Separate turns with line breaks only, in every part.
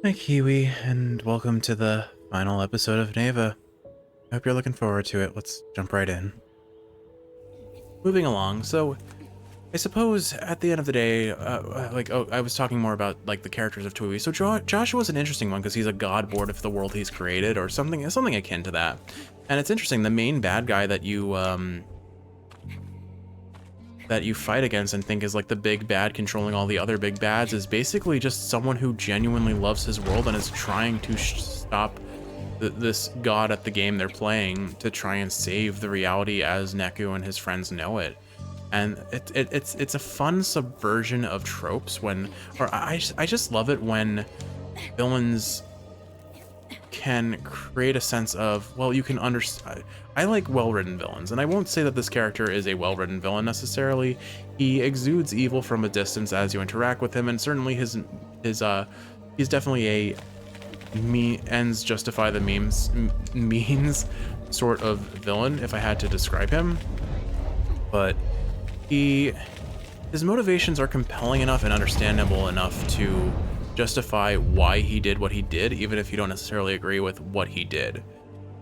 Hi, Kiwi, and welcome to the final episode of Neva. I hope you're looking forward to it. Let's jump right in. Moving along, so I suppose at the end of the day, I was talking more about like the characters of Tui. So Joshua's an interesting one because he's a god board of the world he's created, or something akin to that. And it's interesting. The main bad guy that you fight against and think is like the big bad controlling all the other big bads is basically just someone who genuinely loves his world and is trying to stop this god at the game they're playing to try and save the reality as Neku and his friends know it. And it's a fun subversion of tropes I just love it when villains can create a sense of, well, you can understand. I like well-written villains, and I won't say that this character is a well-written villain necessarily. He exudes evil from a distance as you interact with him, and certainly he's definitely a ends justify the means sort of villain, if I had to describe him. But his motivations are compelling enough and understandable enough to justify why he did what he did, even if you don't necessarily agree with what he did.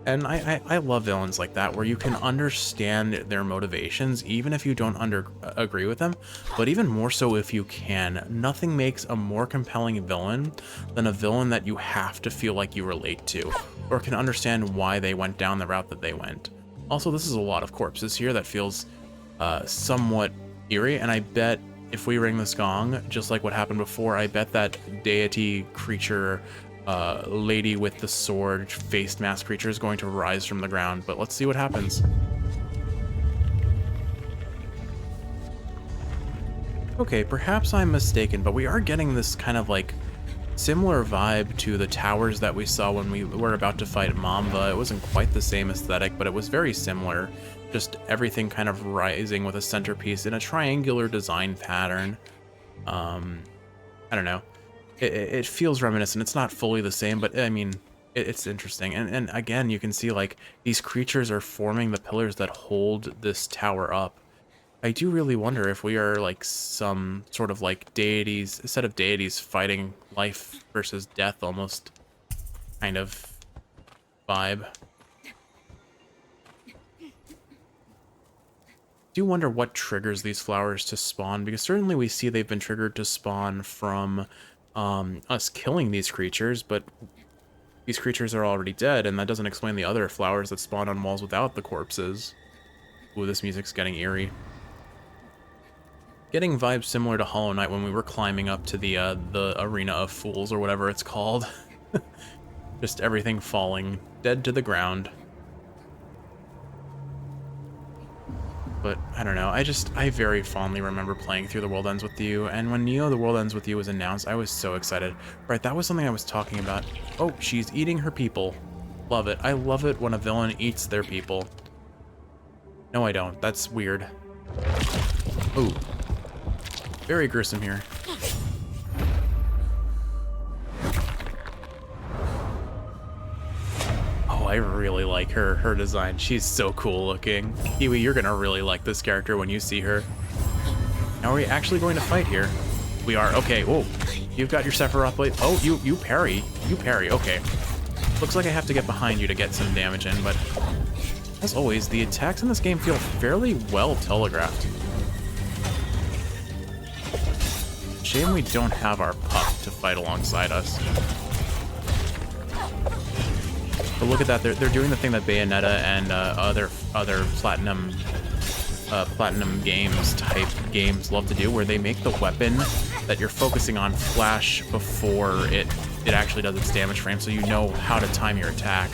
And I love villains like that, where you can understand their motivations, even if you don't agree with them, but even more so if you can. Nothing makes a more compelling villain than a villain that you have to feel like you relate to, or can understand why they went down the route that they went. Also, this is a lot of corpses here that feels somewhat eerie, and I bet if we ring this gong, just like what happened before, I bet that deity creature, lady with the sword, faced mask creature is going to rise from the ground, but let's see what happens. Okay, perhaps I'm mistaken, but we are getting this kind of like similar vibe to the towers that we saw when we were about to fight Mamba. It wasn't quite the same aesthetic, but it was very similar. Just everything kind of rising with a centerpiece in a triangular design pattern. I don't know. It feels reminiscent. It's not fully the same, but I mean, it's interesting. And again, you can see like these creatures are forming the pillars that hold this tower up. I do really wonder if we are like some sort of like deities, a set of deities fighting life versus death almost kind of vibe. Do wonder what triggers these flowers to spawn, because certainly we see they've been triggered to spawn from us killing these creatures, but these creatures are already dead, and that doesn't explain the other flowers that spawn on walls without the corpses. Ooh, this music's getting eerie. Getting vibes similar to Hollow Knight when we were climbing up to the Arena of Fools, or whatever it's called. Just everything falling dead to the ground. But I don't know, I very fondly remember playing through The World Ends With You, and when Neo The World Ends With You was announced, I was so excited. Right, that was something I was talking about. Oh, she's eating her people. Love it. I love it when a villain eats their people. No, I don't. That's weird. Ooh. Very gruesome here. I really like her design. She's so cool looking. Kiwi, you're gonna really like this character when you see her. Now, are we actually going to fight here? We are. Okay. Whoa. You've got your Sephiroth blade. Oh, you parry. You parry. Okay. Looks like I have to get behind you to get some damage in, but as always, the attacks in this game feel fairly well telegraphed. Shame we don't have our pup to fight alongside us. But look at that, they're doing the thing that Bayonetta and other platinum games type games love to do, where they make the weapon that you're focusing on flash before it actually does its damage frame, so you know how to time your attack.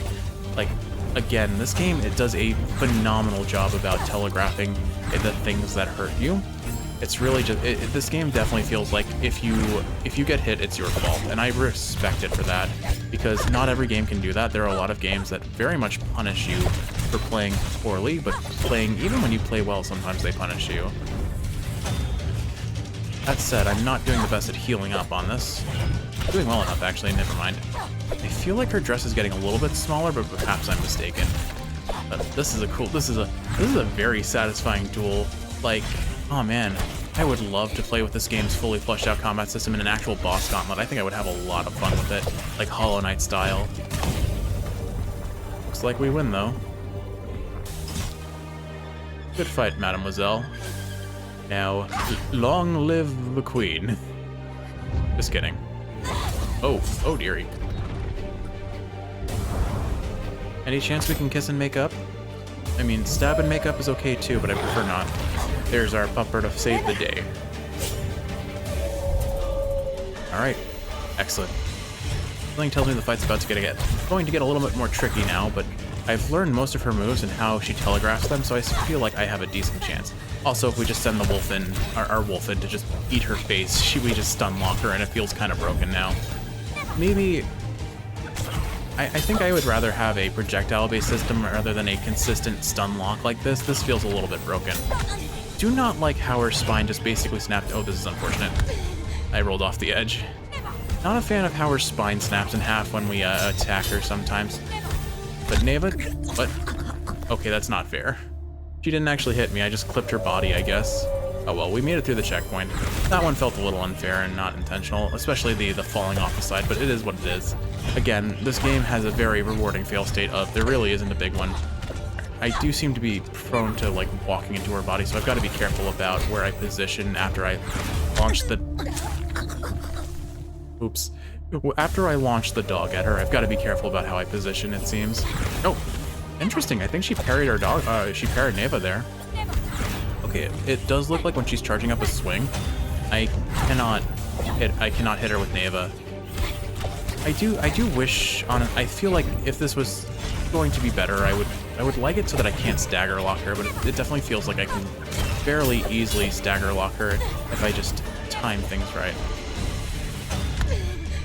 Like, again, this game, it does a phenomenal job about telegraphing the things that hurt you. It's really just, this game definitely feels like if you get hit, it's your fault, and I respect it for that, because not every game can do that. There are a lot of games that very much punish you for playing poorly, but even when you play well, sometimes they punish you. That said, I'm not doing the best at healing up on this. I'm doing well enough, actually, never mind. I feel like her dress is getting a little bit smaller, but perhaps I'm mistaken. But this is a very satisfying duel. Like, oh man, I would love to play with this game's fully fleshed out combat system in an actual boss gauntlet. I think I would have a lot of fun with it, like Hollow Knight style. Looks like we win, though. Good fight, mademoiselle. Now, long live the queen. Just kidding. Oh dearie. Any chance we can kiss and make up? I mean, stab and make up is okay too, but I prefer not. There's our pupper to save the day. Alright, excellent. Something tells me the fight's about to going to get a little bit more tricky now, but I've learned most of her moves and how she telegraphs them, so I feel like I have a decent chance. Also, if we just send the wolf in, our wolf in to just eat her face, we just stun lock her and it feels kind of broken now. Maybe... I think I would rather have a projectile-based system rather than a consistent stun lock like this. This feels a little bit broken. Do not like how her spine just basically snapped. Oh, this is unfortunate. I rolled off the edge. Not a fan of how her spine snaps in half when we attack her sometimes. But Neva, what? Okay, that's not fair. She didn't actually hit me, I just clipped her body, I guess. Oh well, we made it through the checkpoint. That one felt a little unfair and not intentional, especially the falling off the side, but it is what it is. Again, this game has a very rewarding fail state of there really isn't a big one. I do seem to be prone to like walking into her body, so I've got to be careful about where I position after I launch the... Oops. After I launch the dog at her, I've got to be careful about how I position, it seems. Oh, interesting. I think she parried our dog. She parried Neva there. Okay, it does look like when she's charging up a swing, I cannot hit her with Neva. I do wish on I feel like if this was going to be better, I would like it so that I can't stagger lock her, but it definitely feels like I can fairly easily stagger lock her if I just time things right.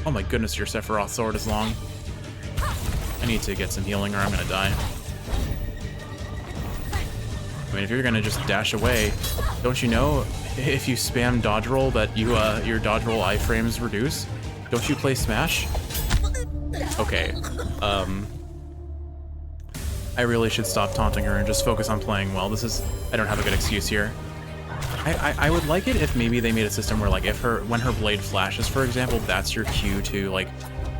Oh my goodness, your Sephiroth sword is long. I need to get some healing or I'm gonna die. I mean, if you're gonna just dash away, don't you know if you spam dodge roll that your dodge roll iframes reduce? Don't you play Smash? Okay, I really should stop taunting her and just focus on playing well. I don't have a good excuse here. I would like it if maybe they made a system where, like, when her blade flashes, for example, that's your cue to, like,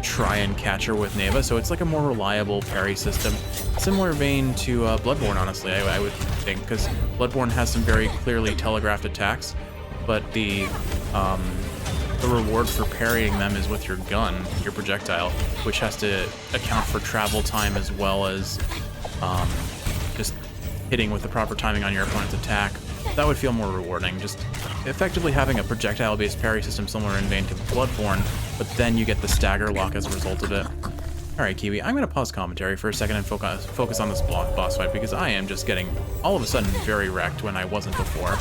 try and catch her with Neva, so it's like a more reliable parry system. Similar vein to Bloodborne, honestly, I would think, because Bloodborne has some very clearly telegraphed attacks, but the reward for parrying them is with your gun, your projectile, which has to account for travel time as well as just hitting with the proper timing on your opponent's attack. That would feel more rewarding, just effectively having a projectile-based parry system similar in vein to Bloodborne, but then you get the stagger lock as a result of it. Alright, Kiwi, I'm going to pause commentary for a second and focus on this boss fight, because I am just getting, all of a sudden, very wrecked when I wasn't before.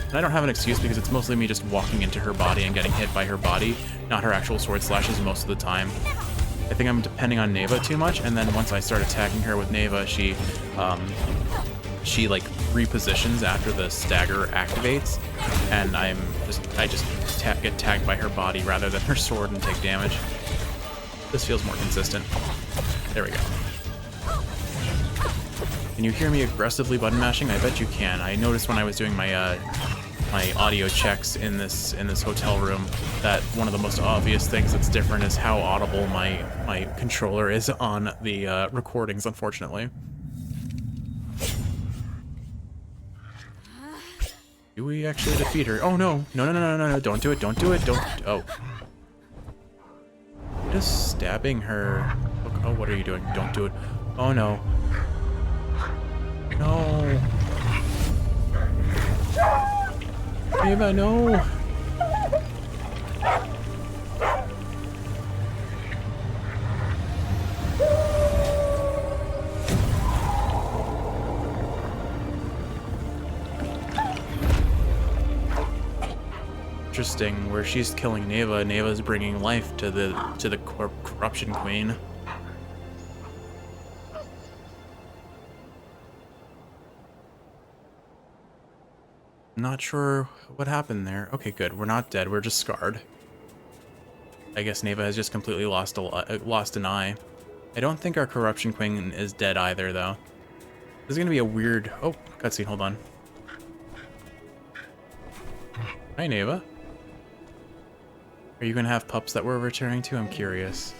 And I don't have an excuse because it's mostly me just walking into her body and getting hit by her body, not her actual sword slashes most of the time. I think I'm depending on Neva too much, and then once I start attacking her with Neva, she like repositions after the stagger activates, and I just get tagged by her body rather than her sword and take damage. This feels more consistent. There we go. Can you hear me aggressively button mashing? I bet you can. I noticed when I was doing my my audio checks in this hotel room that one of the most obvious things that's different is how audible my controller is on the recordings, unfortunately. Do we actually defeat her? Oh no! No! Don't do it! Don't do it! Don't! Oh. Just stabbing her. Oh, what are you doing? Don't do it! Oh no! No! Neva, no! Interesting, where she's killing Neva, Neva's bringing life to the corruption queen. Not sure what happened there. Okay, good. We're not dead. We're just scarred. I guess Neva has just completely lost an eye. I don't think our corruption queen is dead either, though. This is gonna be a weird... Oh, cutscene. Hold on. Hi, Neva. Are you gonna have pups that we're returning to? I'm curious.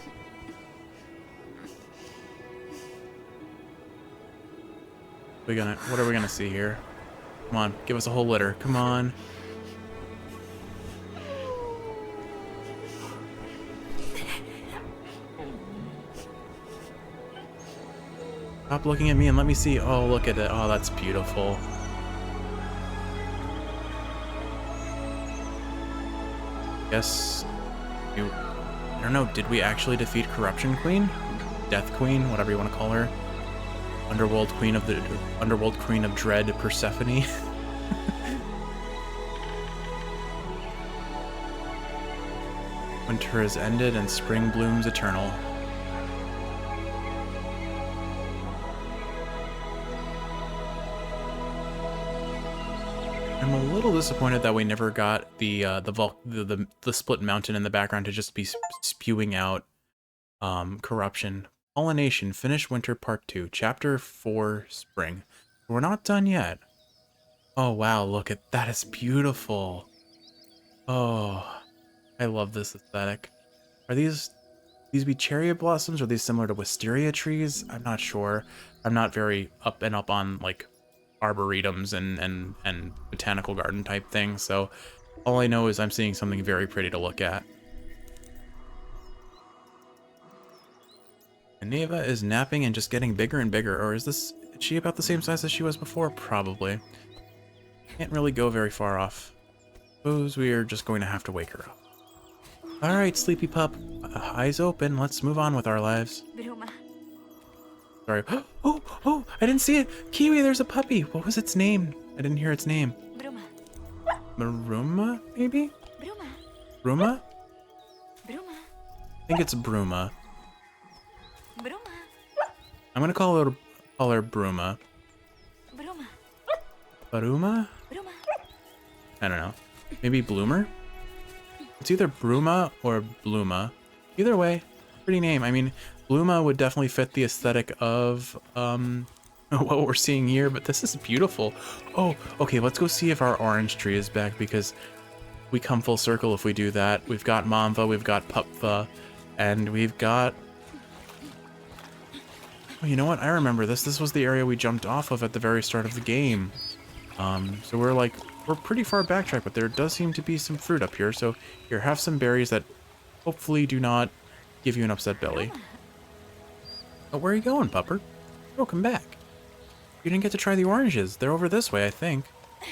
What are we gonna see here? Come on, give us a whole litter. Come on. Stop looking at me and let me see. Oh, look at it. Oh, that's beautiful. Guess I don't know, did we actually defeat Corruption Queen? Death Queen, whatever you want to call her. Underworld Queen of Dread, Persephone. Winter has ended and spring blooms eternal. I'm a little disappointed that we never got the split mountain in the background to just be spewing out corruption. Pollination, Finish Winter Part 2, Chapter 4, Spring. We're not done yet. Oh wow, look at that, is beautiful. Oh, I love this aesthetic. Are these be cherry blossoms? Or are these similar to wisteria trees? I'm not sure. I'm not very up on like arboretums and botanical garden type things, so all I know is I'm seeing something very pretty to look at. And Neva is napping and just getting bigger and bigger, or is she about the same size as she was before? Probably. Can't really go very far off. Suppose we are just going to have to wake her up. Alright, sleepy pup. Eyes open, let's move on with our lives. Sorry. Oh, I didn't see it. Kiwi, there's a puppy. What was its name? I didn't hear its name. Bruma, maybe? Bruma? I think it's Bruma. I'm gonna call her Bruma. Baruma? I don't know. Maybe Bloomer? It's either Bruma or Bluma. Either way, pretty name. I mean, Bluma would definitely fit the aesthetic of what we're seeing here, but this is beautiful. Oh, okay, let's go see if our orange tree is back, because we come full circle if we do that. We've got Mamva, we've got Pupva, and we've got... Oh, you know what? I remember this. This was the area we jumped off of at the very start of the game. So we're pretty far backtracked, but there does seem to be some fruit up here. So here, have some berries that hopefully do not give you an upset belly. Oh, where are you going, pupper? Oh, come back. You didn't get to try the oranges. They're over this way, I think. I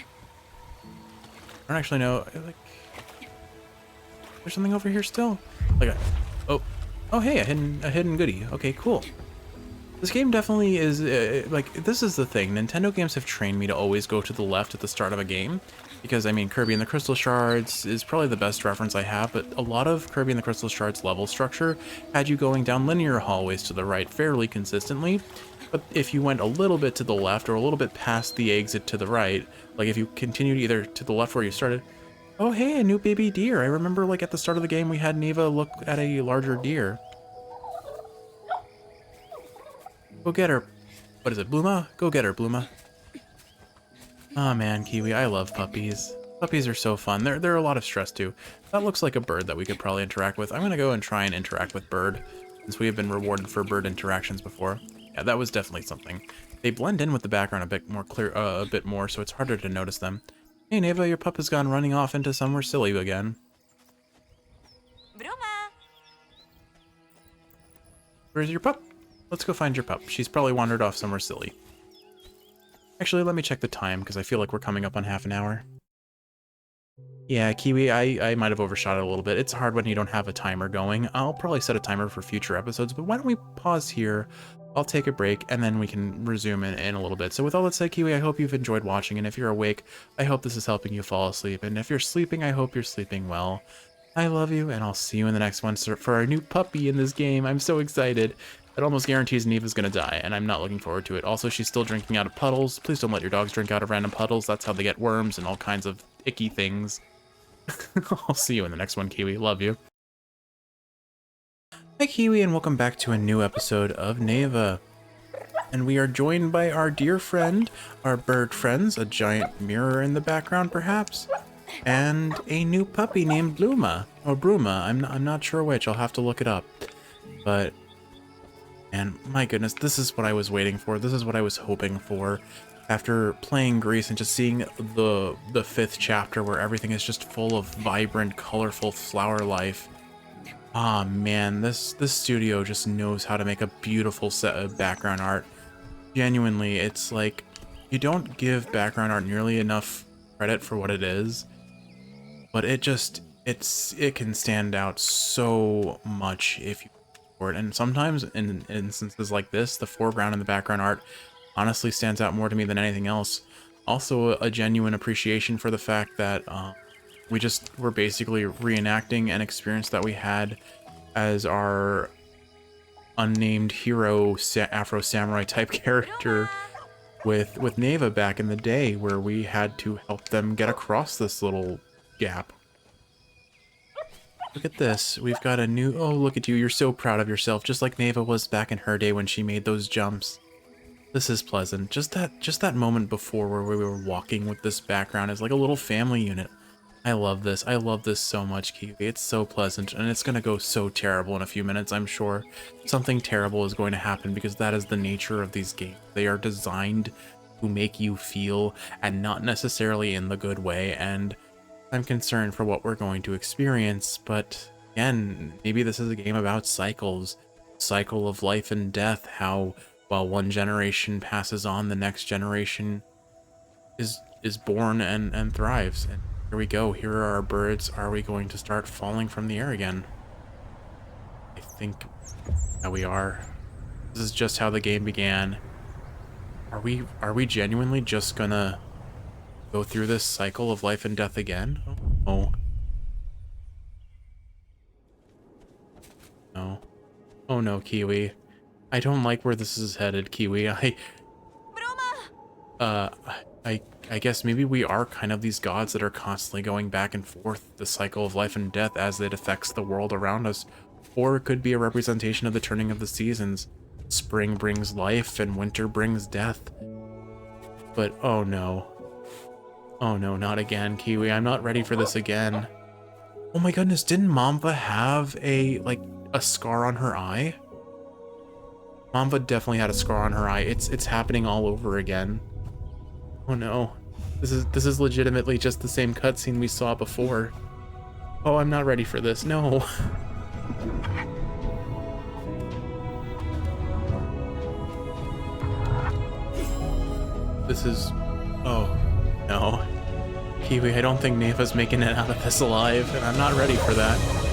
don't actually know. Like, there's something over here still. Like, oh, hey, a hidden goodie. Okay, cool. This game definitely is, like, this is the thing. Nintendo games have trained me to always go to the left at the start of a game. Because, I mean, Kirby and the Crystal Shards is probably the best reference I have, but a lot of Kirby and the Crystal Shards level structure had you going down linear hallways to the right fairly consistently. But if you went a little bit to the left or a little bit past the exit to the right, like if you continued either to the left where you started, oh hey, a new baby deer. I remember like at the start of the game we had Neva look at a larger deer. Go get her. What is it, Bluma? Go get her, Bluma. Oh man, Kiwi, I love puppies. Puppies are so fun. They're a lot of stress too. That looks like a bird that we could probably interact with. I'm gonna go and try and interact with bird, since we have been rewarded for bird interactions before. Yeah, that was definitely something. They blend in with the background a bit more clear, a bit more, so it's harder to notice them. Hey Neva, your pup has gone running off into somewhere silly again.
Bruma.
Where's your pup? Let's go find your pup. She's probably wandered off somewhere silly. Actually, let me check the time, because I feel like we're coming up on half an hour. Yeah, Kiwi, I might have overshot it a little bit. It's hard when you don't have a timer going. I'll probably set a timer for future episodes, but why don't we pause here? I'll take a break, and then we can resume in a little bit. So with all that said, Kiwi, I hope you've enjoyed watching, and if you're awake, I hope this is helping you fall asleep. And if you're sleeping, I hope you're sleeping well. I love you, and I'll see you in the next one for our new puppy in this game. I'm so excited. It almost guarantees Neva's gonna die, and I'm not looking forward to it. Also, she's still drinking out of puddles. Please don't let your dogs drink out of random puddles. That's how they get worms and all kinds of icky things. I'll see you in the next one, Kiwi. Love you. Hi, Kiwi, and welcome back to a new episode of Neva. And we are joined by our dear friend, our bird friends, a giant mirror in the background, perhaps. and a new puppy named Bluma or Bruma. I'm not sure which. I'll have to look it up. But and my goodness, this is what I was waiting for. This is what I was hoping for. After playing Greece and just seeing the fifth chapter where everything is just full of vibrant, colorful flower life. Ah man, this studio just knows how to make a beautiful set of background art. Genuinely, it's like you don't give background art nearly enough credit for what it is, but it can stand out so much if you for it. And sometimes in instances like this, the foreground and the background art honestly stands out more to me than anything else. Also, a genuine appreciation for the fact that we're basically reenacting an experience that we had as our unnamed hero Afro samurai type character with Neva back in the day, where we had to help them get across this little gap. Look at this. We've got a new... Oh, look at you. You're so proud of yourself, just like Neva was back in her day when she made those jumps. This is pleasant. Just that moment before where we were walking with this background is like a little family unit. I love this. I love this so much, Kiwi. It's so pleasant, and it's gonna go so terrible in a few minutes, I'm sure. Something terrible is going to happen because that is the nature of these games. They are designed to make you feel, and not necessarily in the good way, and I'm concerned for what we're going to experience, but again, maybe this is a game about cycles. Cycle of life and death, how while one generation passes on, the next generation is born and thrives. And here we go. Here are our birds. Are we going to start falling from the air again? I think that we are. This is just how the game began. Are we genuinely just gonna go through this cycle of life and death again? Oh. No. Oh no, Kiwi. I don't like where this is headed, Kiwi. Uh, I guess maybe we are kind of these gods that are constantly going back and forth, the cycle of life and death as it affects the world around us. Or it could be a representation of the turning of the seasons. Spring brings life and winter brings death. But oh no. Oh no, not again, Kiwi. I'm not ready for this again. Oh my goodness, didn't Mamba have a scar on her eye? Mamba definitely had a scar on her eye. It's happening all over again. Oh no. This is legitimately just the same cutscene we saw before. Oh, I'm not ready for this. No. This is... Oh, no. Kiwi, I don't think Neva's making it out of this alive, and I'm not ready for that.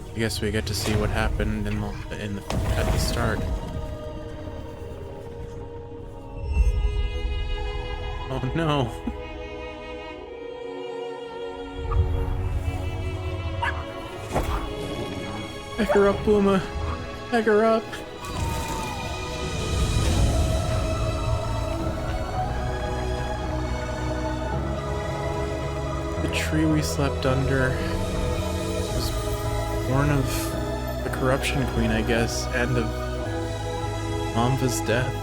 I guess we get to see what happened at the start. Oh no. Pick her up, Bluma. Pick her up. The tree we slept under was born of the Corruption Queen, I guess, and of Mamva's death.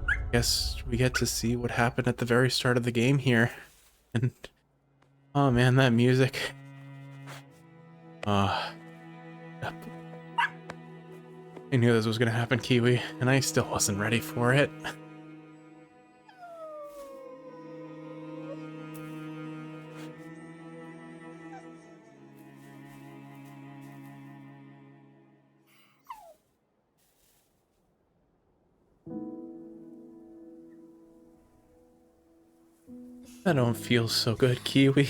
I guess we get to see what happened at the very start of the game here. And oh man, that music. I knew this was gonna happen, Kiwi, and I still wasn't ready for it. I don't feel so good, Kiwi.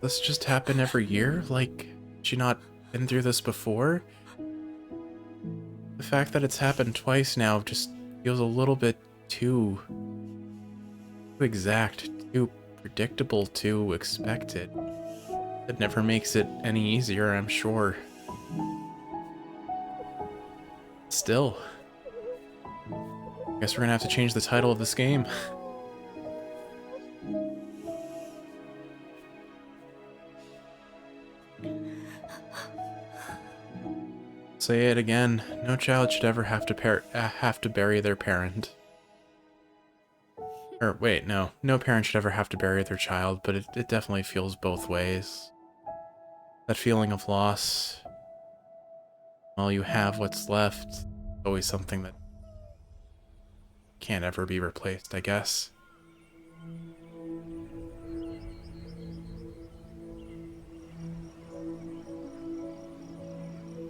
This just happen every year? Like, did you not been through this before? The fact that it's happened twice now just feels a little bit too exact, too predictable, too expected. It never makes it any easier, I'm sure. Still, guess we're gonna have to change the title of this game. Say it again. No child should ever have to bury their parent. Or wait, no. No parent should ever have to bury their child, but it definitely feels both ways. That feeling of loss, while you have what's left, is always something that can't ever be replaced, I guess.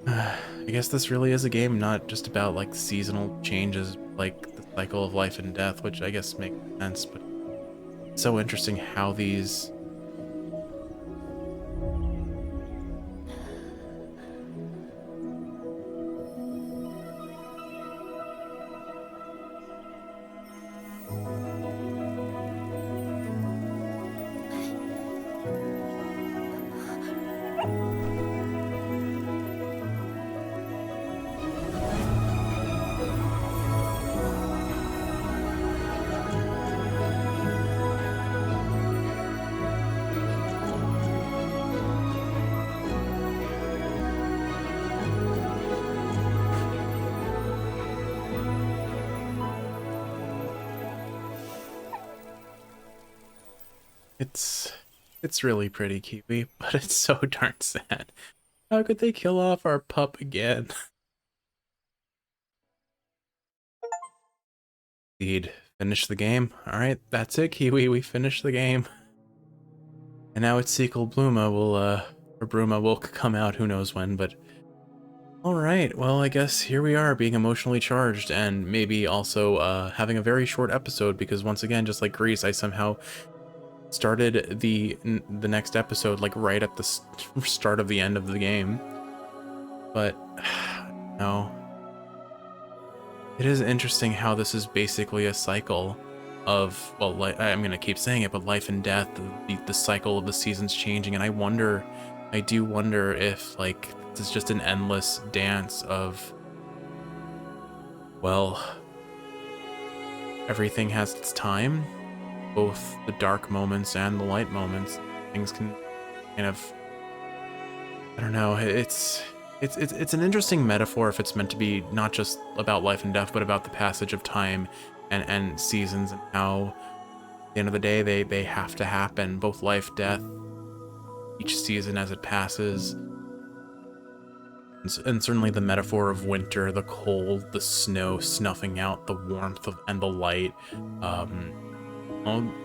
I guess this really is a game not just about like seasonal changes, like the cycle of life and death, which I guess makes sense, but it's so interesting how these It's really pretty, Kiwi, but it's so darn sad. How could they kill off our pup again? Indeed. Finish the game. Alright, that's it, Kiwi. We finished the game. And now its sequel, Bluma, or Bruma will come out who knows when, but... Alright, well, I guess here we are, being emotionally charged, and maybe also having a very short episode, because once again, just like Grease, I somehow started the next episode like right at the start of the end of the game. But no, it is interesting how this is basically a cycle of, well, like, I'm gonna keep saying it, but life and death, the cycle of the seasons changing. And I do wonder if like this is just an endless dance of, well, everything has its time, both the dark moments and the light moments. Things can kind of, I don't know, it's an interesting metaphor if it's meant to be not just about life and death, but about the passage of time and seasons, and how at the end of the day they have to happen, both life, death, each season as it passes. And certainly the metaphor of winter, the cold, the snow snuffing out the warmth and the light.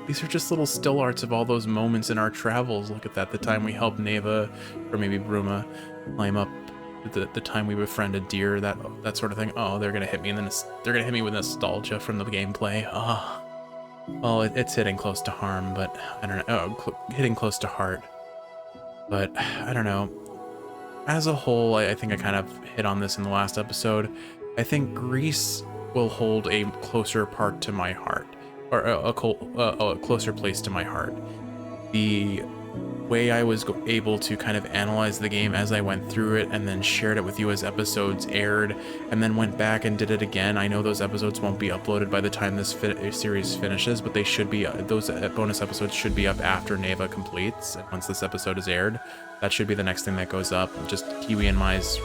These are just little still arts of all those moments in our travels. Look at that, the time we helped Neva, or maybe Bruma, climb up, the time we befriended deer, that sort of thing. Oh, they're gonna hit me with nostalgia from the gameplay. Ah, well, it's hitting close to harm, but I don't know. Oh, hitting close to heart, but I don't know. As a whole, I think I kind of hit on this in the last episode. I think Grease will hold a closer part to my heart, or a closer place to my heart. The way I was able to kind of analyze the game as I went through it, and then shared it with you as episodes aired, and then went back and did it again. I know those episodes won't be uploaded by the time this series finishes, but they should be. Those bonus episodes should be up after Neva completes, and once this episode is aired, that should be the next thing that goes up. Just Kiwi and Mai's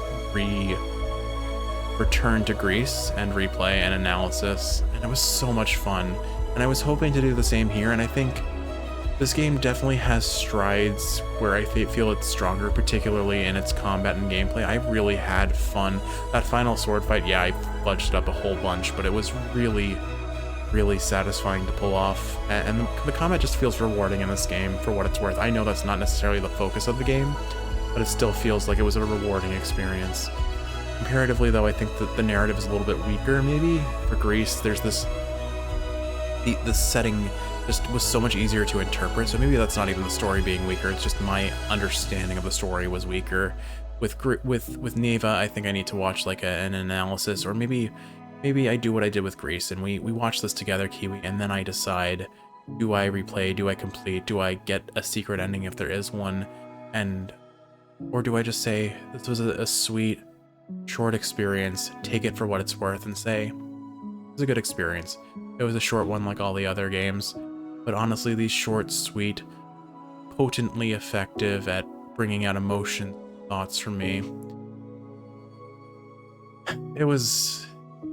return to Grease and replay and analysis, and it was so much fun. And I was hoping to do the same here, and I think this game definitely has strides where I feel it's stronger, particularly in its combat and gameplay. I really had fun. That final sword fight, yeah, I fudged it up a whole bunch, but it was really really satisfying to pull off, and the combat just feels rewarding in this game for what it's worth. I know that's not necessarily the focus of the game, but it still feels like it was a rewarding experience. Comparatively, though, I think that the narrative is a little bit weaker, maybe. For Greece, there's this... The setting just was so much easier to interpret, so maybe that's not even the story being weaker, it's just my understanding of the story was weaker. With Neva, I think I need to watch like an analysis, or maybe I do what I did with Greece, and we watch this together, Kiwi, and then I decide, do I replay, do I complete, do I get a secret ending if there is one, or do I just say, this was a sweet, short experience, take it for what it's worth, and say, it was a good experience. It was a short one like all the other games, but honestly, these short, sweet, potently effective at bringing out emotion, thoughts from me. It was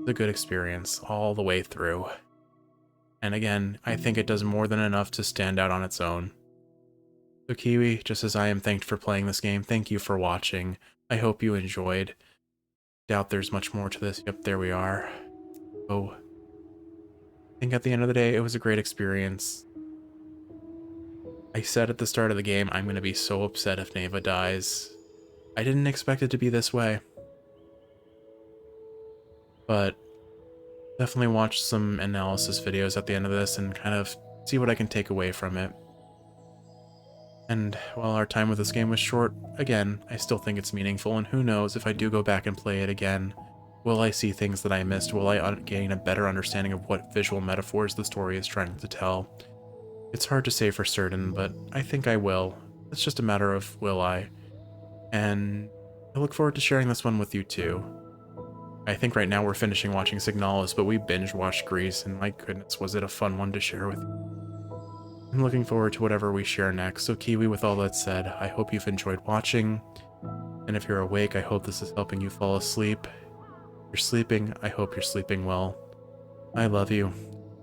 a good experience all the way through. And again, I think it does more than enough to stand out on its own. So Kiwi, just as I am thanked for playing this game, thank you for watching. I hope you enjoyed. Doubt there's much more to this. Yep, there we are. So, I think at the end of the day, it was a great experience. I said at the start of the game, I'm going to be so upset if Neva dies. I didn't expect it to be this way. But definitely watch some analysis videos at the end of this and kind of see what I can take away from it. And while our time with this game was short, again, I still think it's meaningful, and who knows, if I do go back and play it again, will I see things that I missed? Will I gain a better understanding of what visual metaphors the story is trying to tell? It's hard to say for certain, but I think I will. It's just a matter of will I. And I look forward to sharing this one with you too. I think right now we're finishing watching Signalis, but we binge watched Grease, and my goodness, was it a fun one to share with you. I'm looking forward to whatever we share next. So Kiwi, with all that said, I hope you've enjoyed watching, and if you're awake, I hope this is helping you fall asleep. If you're sleeping, I hope you're sleeping well. I love you.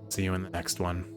See you in the next one.